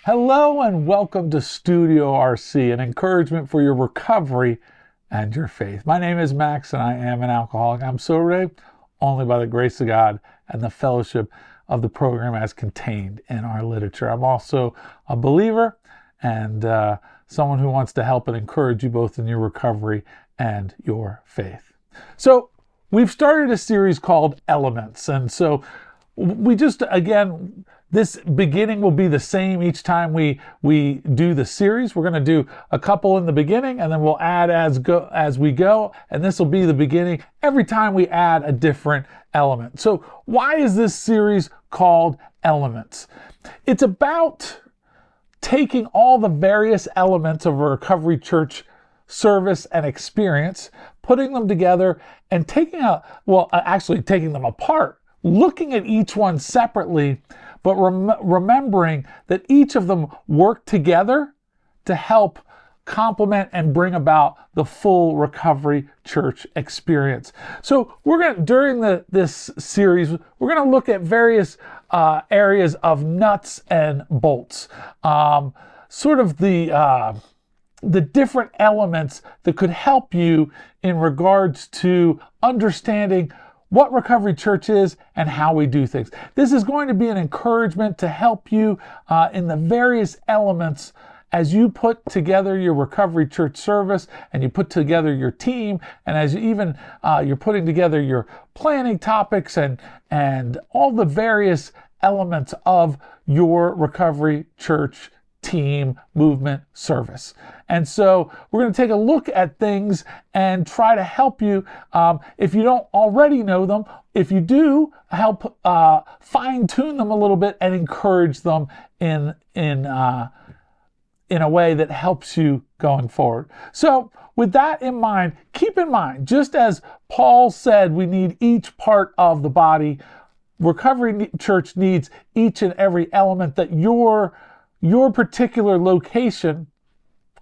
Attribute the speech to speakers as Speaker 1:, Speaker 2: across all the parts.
Speaker 1: Hello and welcome to Studio RC, an encouragement for your recovery and your faith. My name is Max and I am an alcoholic. I'm sober today only by the grace of God and the fellowship of the program as contained in our literature. I'm also a believer and someone who wants to help and encourage you both in your recovery and your faith. So we've started a series called Elements, and so we just, again, this beginning will be the same each time we do the series. We're going to do a couple in the beginning and then we'll add as we go. And this will be the beginning every time we add a different element. So why is this series called Elements? It's about taking all the various elements of a recovery church service and experience, putting them together and taking them apart, looking at each one separately, but remembering that each of them work together to help complement and bring about the full recovery church experience. So during this series, we're going to look at various areas of nuts and bolts, sort of the different elements that could help you in regards to understanding what Recovery Church is and how we do things. This is going to be an encouragement to help you in the various elements as you put together your Recovery Church service and you put together your team, and as you're putting together your planning topics and all the various elements of your Recovery Church team, movement, service. And so we're going to take a look at things and try to help you. If you don't already know them, if you do, help fine tune them a little bit and encourage them in a way that helps you going forward. So with that in mind, keep in mind, just as Paul said, we need each part of the body. Recovery Church needs each and every element that your particular location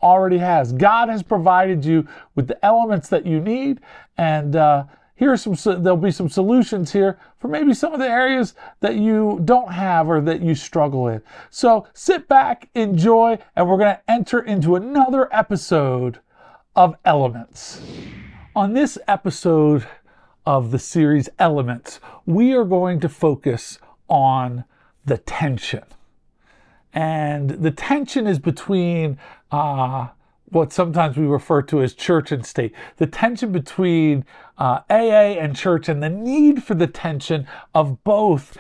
Speaker 1: already has. God has provided you with the elements that you need, and there'll be some solutions here for maybe some of the areas that you don't have or that you struggle in. So sit back, enjoy, and we're going to enter into another episode of Elements. On this episode of the series Elements, we are going to focus on the tension. And the tension is between what sometimes we refer to as church and state. The tension between AA and church, and the need for the tension of both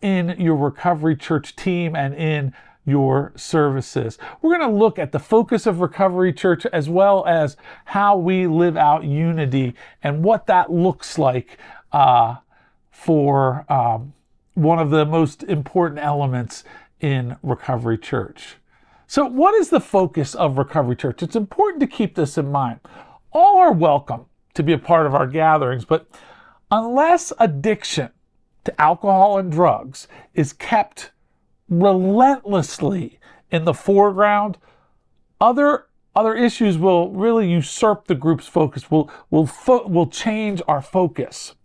Speaker 1: in your Recovery Church team and in your services. We're going to look at the focus of Recovery Church as well as how we live out unity and what that looks like for one of the most important elements in Recovery Church. So what is the focus of Recovery Church? It's important to keep this in mind. All are welcome to be a part of our gatherings, but unless addiction to alcohol and drugs is kept relentlessly in the foreground, other issues will really usurp the group's focus, will change our focus.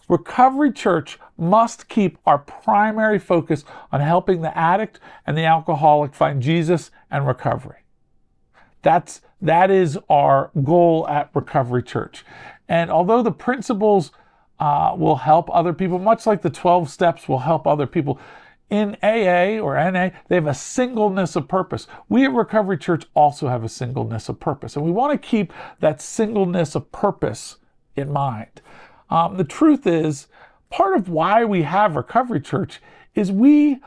Speaker 1: Recovery Church must keep our primary focus on helping the addict and the alcoholic find Jesus and recovery. That is our goal at Recovery Church. And although the principles will help other people, much like the 12 steps will help other people, in AA or NA, they have a singleness of purpose. We at Recovery Church also have a singleness of purpose, and we want to keep that singleness of purpose in mind. The truth is, part of why we have Recovery Church is we're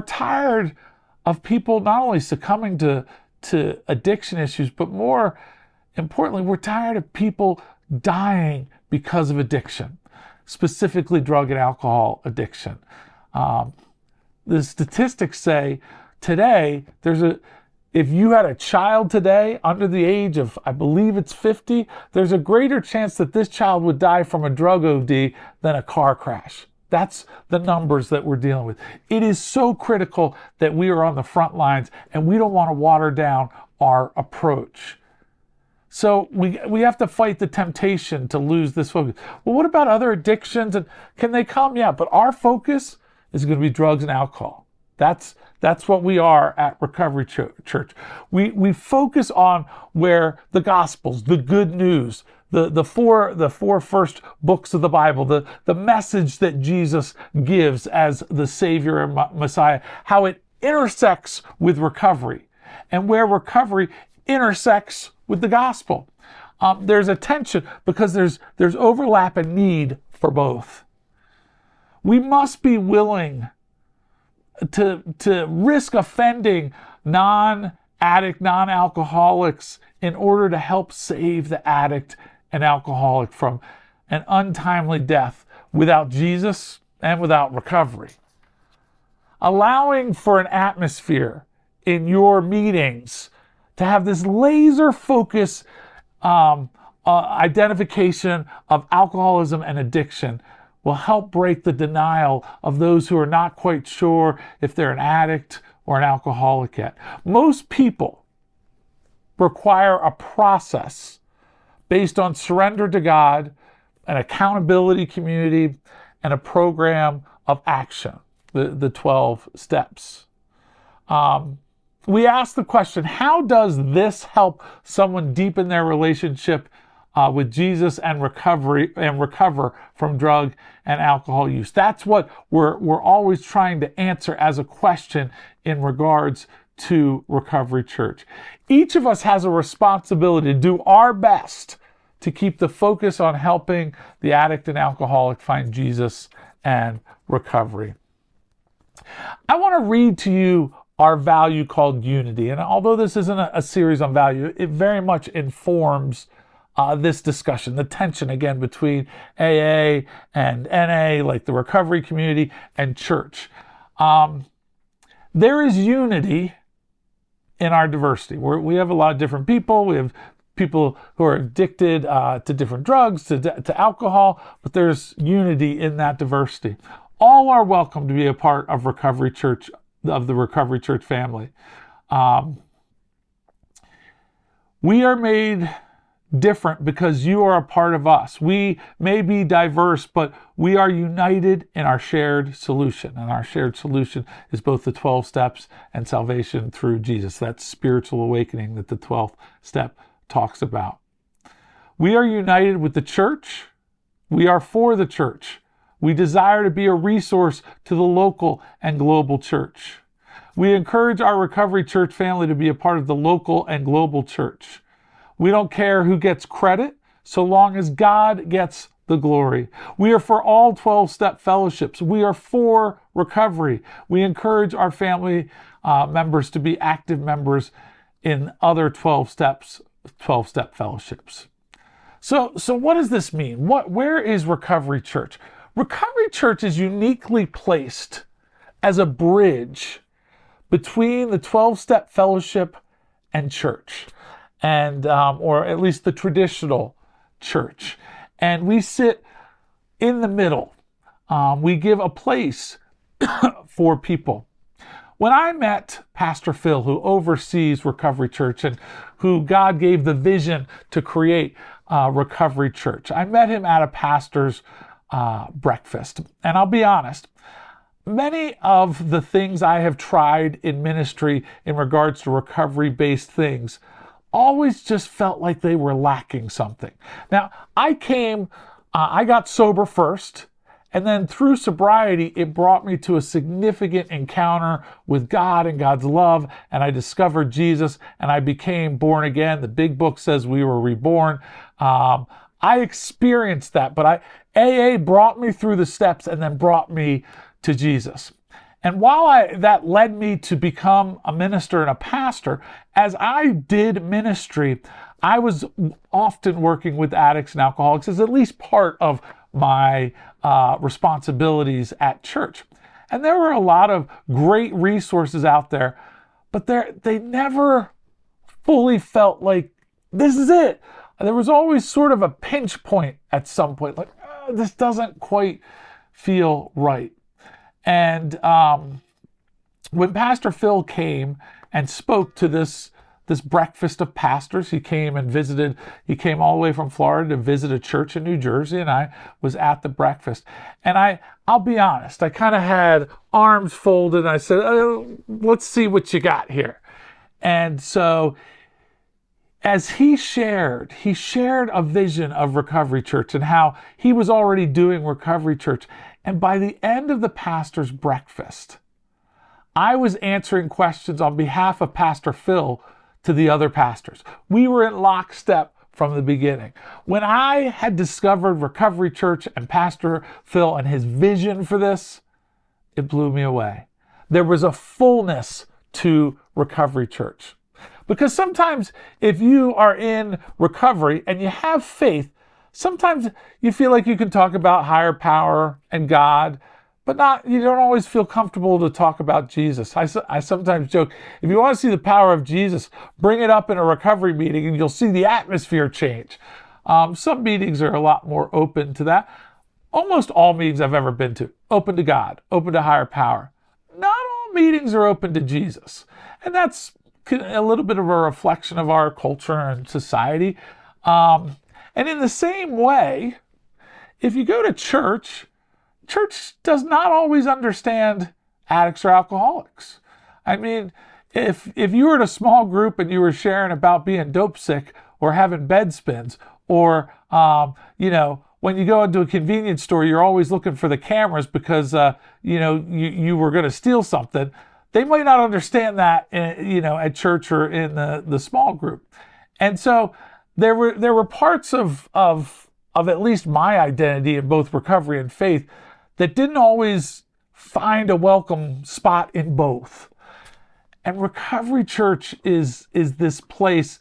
Speaker 1: tired of people not only succumbing to addiction issues, but more importantly, we're tired of people dying because of addiction, specifically drug and alcohol addiction. The statistics say today, if you had a child today under the age of, I believe it's 50, there's a greater chance that this child would die from a drug OD than a car crash. That's the numbers that we're dealing with. It is so critical that we are on the front lines, and we don't want to water down our approach. So we have to fight the temptation to lose this focus. Well, what about other addictions? And can they come? Yeah, but our focus is going to be drugs and alcohol. That's what we are at Recovery Church. We focus on where the Gospels, the good news, the four first books of the Bible, the message that Jesus gives as the Savior and Messiah, how it intersects with recovery, and where recovery intersects with the gospel. There's a tension because there's overlap and need for both. We must be willing to risk offending non-addict, non-alcoholics in order to help save the addict and alcoholic from an untimely death without Jesus and without recovery. Allowing for an atmosphere in your meetings to have this laser focus identification of alcoholism and addiction will help break the denial of those who are not quite sure if they're an addict or an alcoholic yet. Most people require a process based on surrender to God, an accountability community, and a program of action, the 12 steps. We ask the question, how does this help someone deepen their relationship with Jesus and recover from drug and alcohol use? That's what we're always trying to answer as a question in regards to Recovery Church. Each of us has a responsibility to do our best to keep the focus on helping the addict and alcoholic find Jesus and recovery. I want to read to you our value called unity. And although this isn't a series on value, it very much informs this discussion, the tension again between AA and NA, like the recovery community, and church. There is unity in our diversity. We have a lot of different people. We have people who are addicted to different drugs, to alcohol, but there's unity in that diversity. All are welcome to be a part of Recovery Church, of the Recovery Church family. We are made different because you are a part of us. We may be diverse, but we are united in our shared solution. And our shared solution is both the 12 steps and salvation through Jesus. That's spiritual awakening that the 12th step talks about. We are united with the church. We are for the church. We desire to be a resource to the local and global church. We encourage our Recovery Church family to be a part of the local and global church. We don't care who gets credit, so long as God gets the glory. We are for all 12-step fellowships. We are for recovery. We encourage our family members to be active members in other 12-step fellowships. So what does this mean? Where is Recovery Church? Recovery Church is uniquely placed as a bridge between the 12-step fellowship and church, and or at least the traditional church. And we sit in the middle. We give a place for people. When I met Pastor Phil, who oversees Recovery Church and who God gave the vision to create Recovery Church, I met him at a pastor's breakfast. And I'll be honest, many of the things I have tried in ministry in regards to recovery-based things always just felt like they were lacking something. Now, I got sober first, and then through sobriety, it brought me to a significant encounter with God and God's love, and I discovered Jesus, and I became born again. The big book says we were reborn. I experienced that, but AA brought me through the steps and then brought me to Jesus. And while that led me to become a minister and a pastor, as I did ministry, I was often working with addicts and alcoholics as at least part of my responsibilities at church. And there were a lot of great resources out there, but they never fully felt like, this is it. There was always sort of a pinch point at some point, like, this doesn't quite feel right. And when Pastor Phil came and spoke to this this breakfast of pastors. He came all the way from Florida to visit a church in New Jersey, and I was at the breakfast. And I'll be honest, I kind of had arms folded, and I said, let's see what you got here. And so as he shared a vision of Recovery Church and how he was already doing Recovery Church. And by the end of the pastor's breakfast, I was answering questions on behalf of Pastor Phil to the other pastors. We were in lockstep from the beginning. When I had discovered Recovery Church and Pastor Phil and his vision for this, it blew me away. There was a fullness to Recovery Church. Because sometimes if you are in recovery and you have faith, sometimes you feel like you can talk about higher power and God, but you don't always feel comfortable to talk about Jesus. I sometimes joke, if you want to see the power of Jesus, bring it up in a recovery meeting and you'll see the atmosphere change. Some meetings are a lot more open to that. Almost all meetings I've ever been to, open to God, open to higher power. Not all meetings are open to Jesus. And that's a little bit of a reflection of our culture and society. And in the same way, if you go to church does not always understand addicts or alcoholics. I mean, if you were in a small group and you were sharing about being dope sick or having bed spins, or, when you go into a convenience store, you're always looking for the cameras because, you were going to steal something. They might not understand that, at church or in the small group. And so there were parts of at least my identity in both recovery and faith that didn't always find a welcome spot in both. And Recovery Church is this place.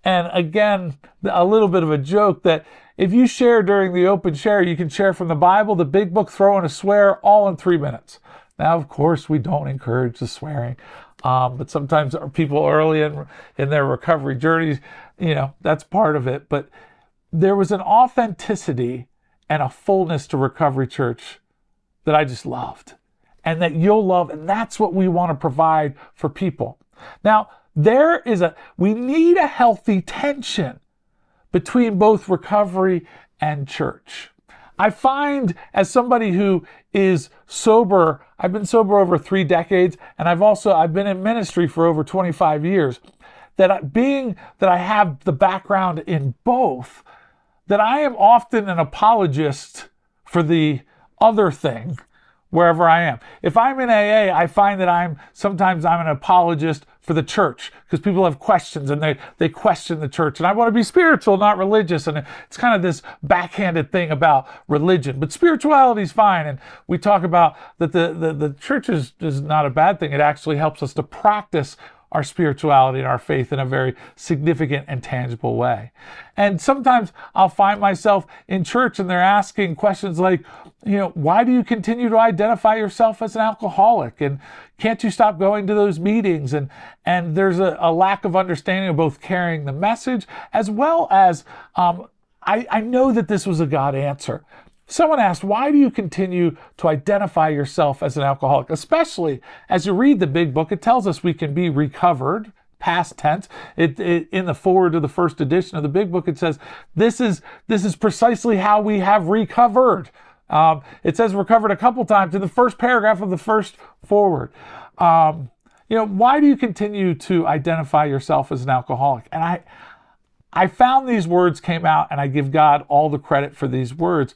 Speaker 1: And again, a little bit of a joke that if you share during the open share, you can share from the Bible, the big book, throw in a swear, all in 3 minutes. Now, of course, we don't encourage the swearing, but sometimes people early in their recovery journeys, that's part of it. But there was an authenticity and a fullness to Recovery Church that I just loved and that you'll love. And that's what we want to provide for people. Now, we need a healthy tension between both recovery and church. I find, as somebody who is sober, I've been sober over 3 decades, and I've been in ministry for over 25 years, that I have the background in both, that I am often an apologist for the other thing wherever I am. If I'm in AA, I find that sometimes I'm an apologist for the church because people have questions and they question the church. And I want to be spiritual, not religious. And it's kind of this backhanded thing about religion. But spirituality is fine. And we talk about that the church is not a bad thing. It actually helps us to practice our spirituality and our faith in a very significant and tangible way. And sometimes I'll find myself in church and they're asking questions like, why do you continue to identify yourself as an alcoholic? And can't you stop going to those meetings? And there's a lack of understanding of both carrying the message as well as, I know that this was a God answer. Someone asked, why do you continue to identify yourself as an alcoholic? Especially as you read the big book, it tells us we can be recovered, past tense. In the foreword to the first edition of the big book, it says, this is precisely how we have recovered. It says recovered a couple times in the first paragraph of the first foreword. Why do you continue to identify yourself as an alcoholic? And I found these words came out, and I give God all the credit for these words.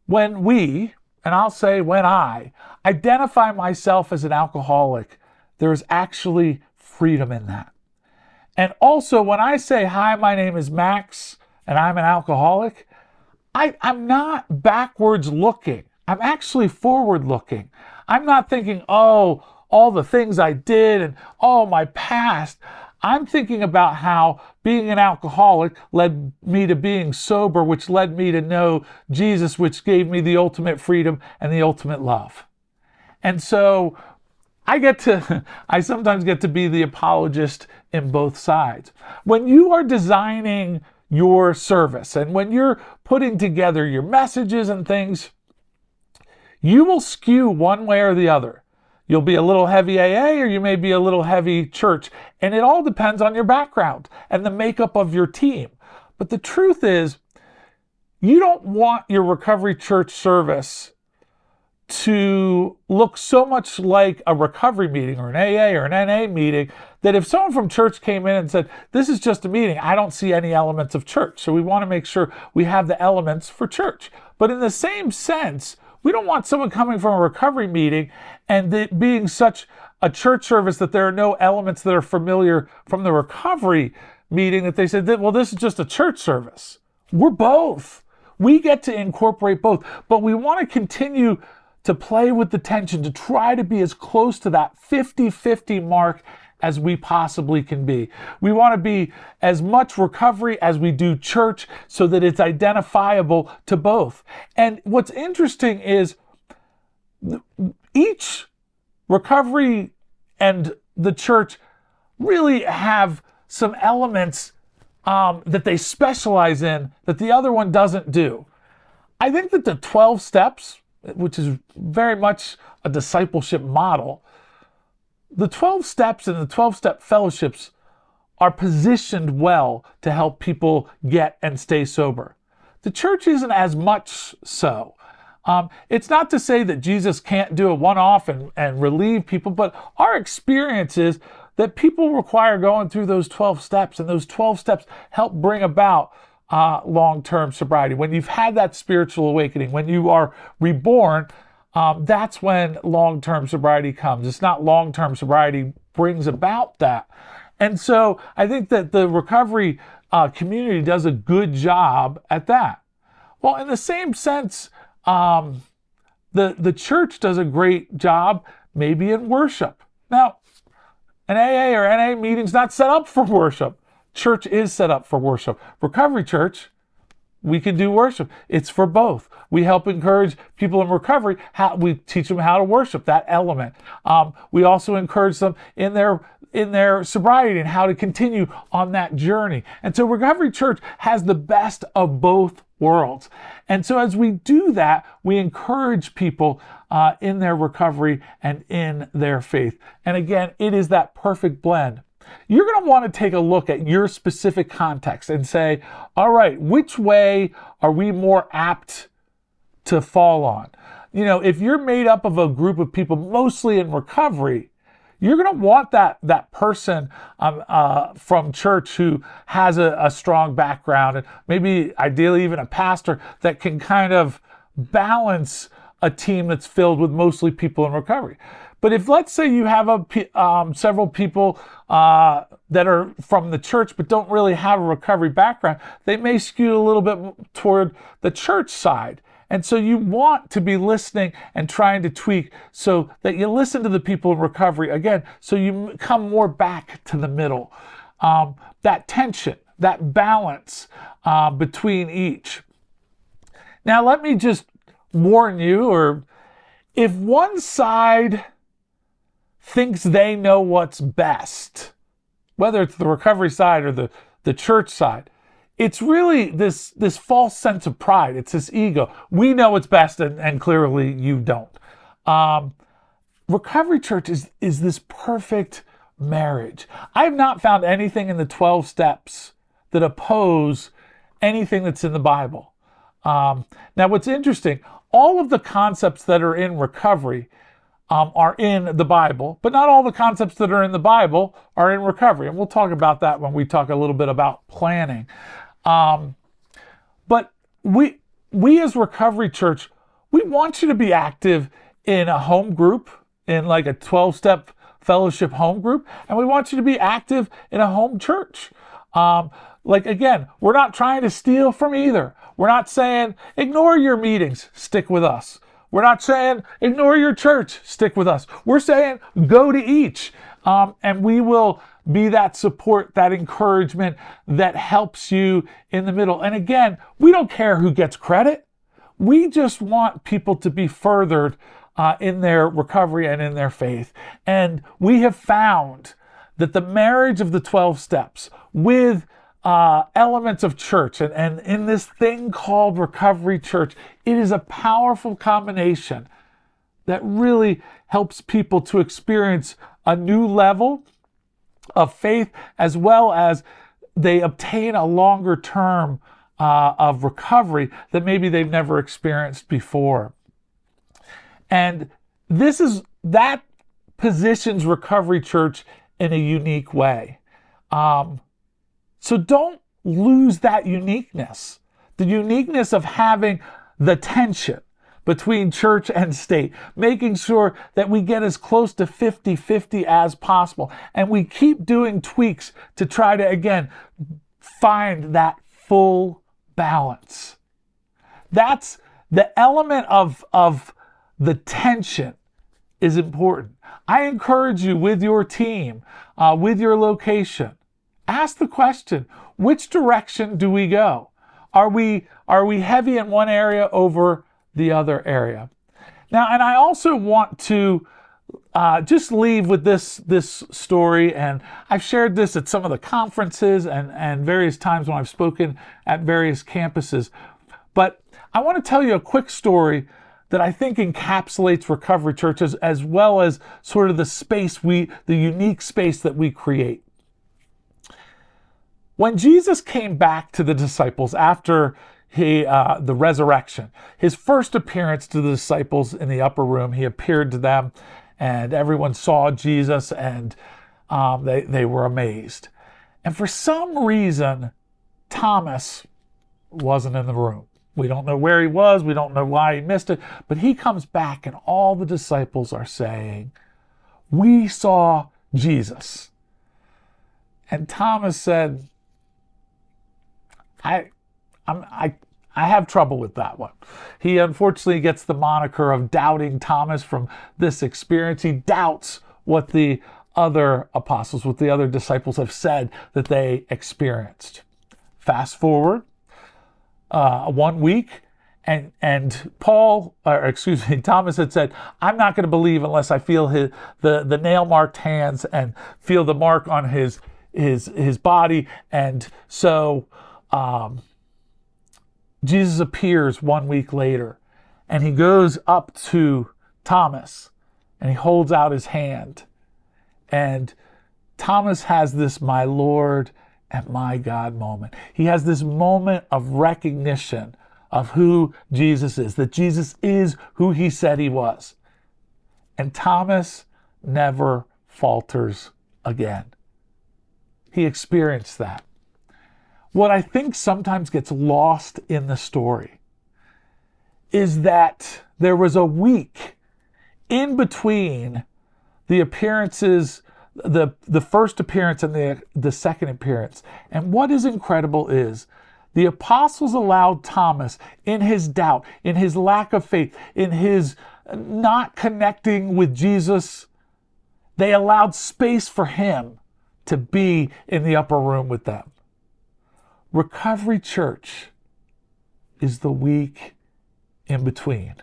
Speaker 1: When I identify myself as an alcoholic, there is actually freedom in that. And also when I say, hi, my name is Max and I'm an alcoholic, I'm not backwards looking. I'm actually forward looking. I'm not thinking, oh, all the things I did and my past. I'm thinking about how being an alcoholic led me to being sober, which led me to know Jesus, which gave me the ultimate freedom and the ultimate love. And so I sometimes get to be the apologist in both sides. When you are designing your service and when you're putting together your messages and things, you will skew one way or the other. You'll be a little heavy AA or you may be a little heavy church. And it all depends on your background and the makeup of your team. But the truth is, you don't want your recovery church service to look so much like a recovery meeting or an AA or an NA meeting that if someone from church came in and said, this is just a meeting, I don't see any elements of church. So we want to make sure we have the elements for church. But in the same sense, we don't want someone coming from a recovery meeting and it being such a church service that there are no elements that are familiar from the recovery meeting that they said, well, this is just a church service. We're both. We get to incorporate both, but we want to continue to play with the tension, to try to be as close to that 50-50 mark as we possibly can be. We want to be as much recovery as we do church so that it's identifiable to both. And what's interesting is each recovery and the church really have some elements that they specialize in that the other one doesn't do. I think that the 12 steps, which is very much a discipleship model, the 12 steps and the 12-step fellowships are positioned well to help people get and stay sober. The church isn't as much so. It's not to say that Jesus can't do a one-off and relieve people, but our experience is that people require going through those 12 steps, and those 12 steps help bring about long-term sobriety. When you've had that spiritual awakening, when you are reborn, that's when long-term sobriety comes. It's not long-term sobriety brings about that. And so I think that the recovery community does a good job at that. Well, in the same sense, the church does a great job maybe in worship. Now, an AA or NA meeting's not set up for worship. Church is set up for worship. Recovery church, we can do worship. It's for both. We help encourage people in recovery. We teach them how to worship, that element. We also encourage them in their sobriety and how to continue on that journey. And so Recovery Church has the best of both worlds. And so as we do that, we encourage people in their recovery and in their faith. And again, it is that perfect blend. You're going to want to take a look at your specific context and say, all right, which way are we more apt to fall on? You know, if you're made up of a group of people mostly in recovery, you're going to want that person from church who has a strong background and maybe ideally even a pastor that can kind of balance a team that's filled with mostly people in recovery. But if, let's say, you have several people that are from the church but don't really have a recovery background, they may skew a little bit toward the church side. And so you want to be listening and trying to tweak so that you listen to the people in recovery, again, so you come more back to the middle. That tension, that balance between each. Now, let me just warn you, or if one side thinks they know what's best, whether it's the recovery side or the church side, it's really this false sense of pride. It's this ego. We know what's best, and clearly you don't. Recovery Church is this perfect marriage. I have not found anything in the 12 steps that oppose anything that's in the Bible. Now, what's interesting, all of the concepts that are in recovery are in the Bible, but not all the concepts that are in the Bible are in recovery. And we'll talk about that when we talk a little bit about planning. But we as Recovery Church, we want you to be active in a home group, in like a 12-step fellowship home group, and we want you to be active in a home church. Again, we're not trying to steal from either. We're not saying, ignore your meetings, stick with us. We're not saying, ignore your church, stick with us. We're saying, go to each. And we will be that support, that encouragement that helps you in the middle. And again, we don't care who gets credit. We just want people to be furthered in their recovery and in their faith. And we have found that the marriage of the 12 steps with elements of church and in this thing called Recovery Church, it is a powerful combination that really helps people to experience a new level of faith, as well as they obtain a longer term of recovery that maybe they've never experienced before. And that positions Recovery Church in a unique way. So don't lose that uniqueness, the uniqueness of having the tension between church and state, making sure that we get as close to 50-50 as possible. And we keep doing tweaks to try to, again, find that full balance. That's the element of the tension is important. I encourage you with your team, with your location, ask the question, which direction do we go? Are we heavy in one area over the other area? Now, and I also want to just leave with this story, and I've shared this at some of the conferences and various times when I've spoken at various campuses. But I want to tell you a quick story that I think encapsulates Recovery Church as well as sort of the unique space that we create. When Jesus came back to the disciples after the resurrection, his first appearance to the disciples in the upper room, he appeared to them and everyone saw Jesus and they were amazed. And for some reason, Thomas wasn't in the room. We don't know where he was. We don't know why he missed it. But he comes back and all the disciples are saying, "We saw Jesus." And Thomas said, I have trouble with that one. He unfortunately gets the moniker of Doubting Thomas from this experience. He doubts what the other apostles, what the other disciples have said that they experienced. Fast forward 1 week, and Thomas had said, "I'm not going to believe unless I feel the nail marked hands and feel the mark on his body." And so Jesus appears 1 week later, and he goes up to Thomas and he holds out his hand, and Thomas has this "my Lord and my God" moment. He has this moment of recognition of who Jesus is, that Jesus is who he said he was. And Thomas never falters again. He experienced that. What I think sometimes gets lost in the story is that there was a week in between the appearances, the first appearance and the second appearance. And what is incredible is the apostles allowed Thomas, in his doubt, in his lack of faith, in his not connecting with Jesus, they allowed space for him to be in the upper room with them. Recovery Church is the week in between.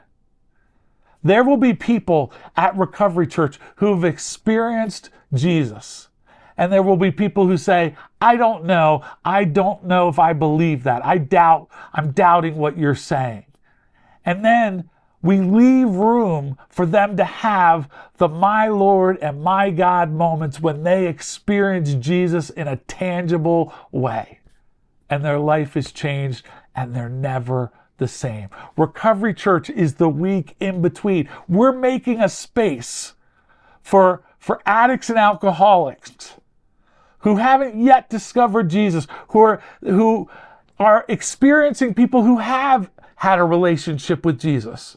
Speaker 1: There will be people at Recovery Church who have experienced Jesus. And there will be people who say, I don't know if I believe that. I'm doubting what you're saying. And then we leave room for them to have the "my Lord and my God" moments when they experience Jesus in a tangible way. And their life is changed and they're never the same. Recovery Church is the week in between. We're making a space for addicts and alcoholics who haven't yet discovered Jesus, who are experiencing people who have had a relationship with Jesus.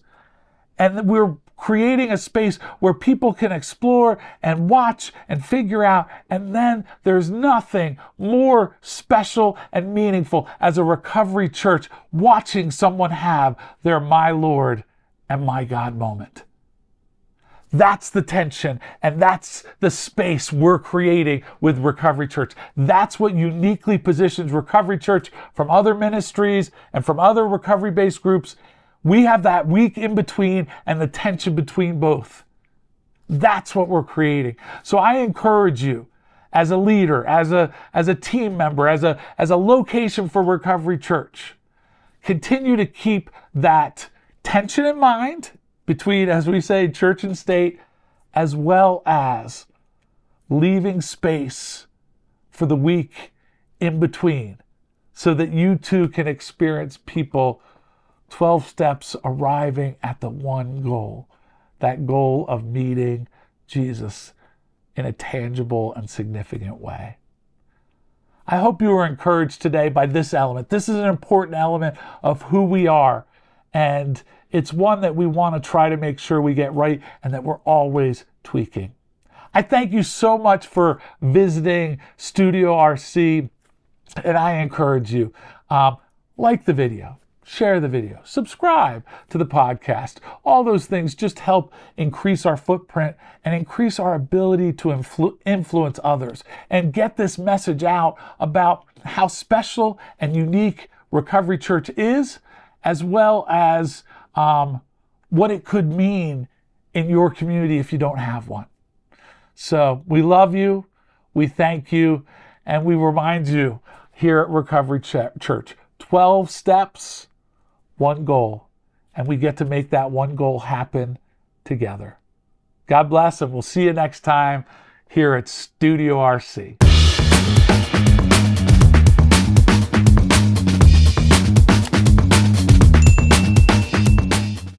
Speaker 1: And we're creating a space where people can explore and watch and figure out. And then there's nothing more special and meaningful as a Recovery Church watching someone have their "my Lord and my God" moment. That's the tension, and that's the space we're creating with Recovery Church. That's what uniquely positions Recovery Church from other ministries and from other recovery-based groups. We have that week in between and the tension between both. That's what we're creating. So I encourage you, as a leader, as a team member, as a location for Recovery Church, continue to keep that tension in mind between, as we say, church and state, as well as leaving space for the week in between so that you too can experience people 12 steps arriving at the one goal, that goal of meeting Jesus in a tangible and significant way. I hope you were encouraged today by this element. This is an important element of who we are, and it's one that we want to try to make sure we get right and that we're always tweaking. I thank you so much for visiting Studio RC, and I encourage you, like the video, share the video, subscribe to the podcast. All those things just help increase our footprint and increase our ability to influence others and get this message out about how special and unique Recovery Church is, as well as what it could mean in your community if you don't have one. So we love you, we thank you, and we remind you here at Recovery Church, 12 steps, one goal, and we get to make that one goal happen together. God bless, and we'll see you next time here at Studio RC.